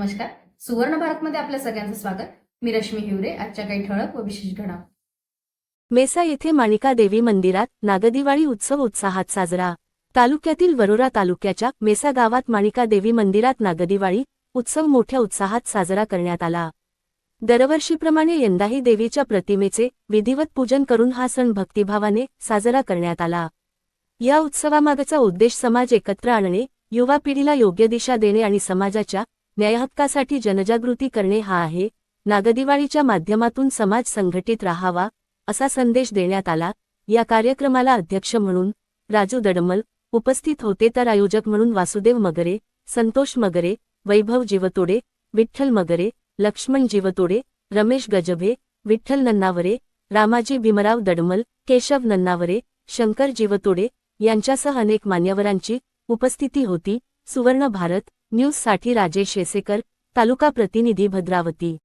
नमस्कार. सुवर्ण भारतमध्ये आपल्या सगळ्यांचं स्वागत. मी रश्मी हिवरे. आजच्या काही ठळक व विशेष घडामोडी. मेसा येथे माणिका देवी मंदिरात नागदिवाळी उत्सव उत्साहात साजरा. तालुक्यातील वरोरा तालुक्याच्या मेसा गावात माणिका देवी मंदिरात नागदिवाळी उत्सव मोठ्या उत्साहात साजरा करण्यात आला. दरवर्षीप्रमाणे यंदाही देवीच्या प्रतिमेचे विधिवत पूजन करून हा सण भक्तिभावाने साजरा करण्यात आला. या उत्सवामागचा उद्देश समाज एकत्र आणणे, युवा पिढीला योग्य दिशा देणे आणि समाजाच्या न्यायहक्कासाठी जनजागृती करणे हा आहे. नागदिवाळीच्या माध्यमातून समाज संघटित राहावा असा संदेश देण्यात आला. या कार्यक्रमाला अध्यक्ष म्हणून राजू दडमल उपस्थित होते, तर आयोजक म्हणून वासुदेव मगरे, संतोष मगरे, वैभव जीवतोडे, विठ्ठल मगरे, लक्ष्मण जीवतोडे, रमेश गजभे, विठ्ठल नन्नावरे, रामाजी भीमराव दडमल, केशव नन्नावरे, शंकर जीवतोडे यांच्यासह अनेक मान्यवरांची उपस्थिती होती. सुवर्ण भारत न्यूजसाठी राजेश येसेकर, तालुका प्रतिनिधी भद्रावती.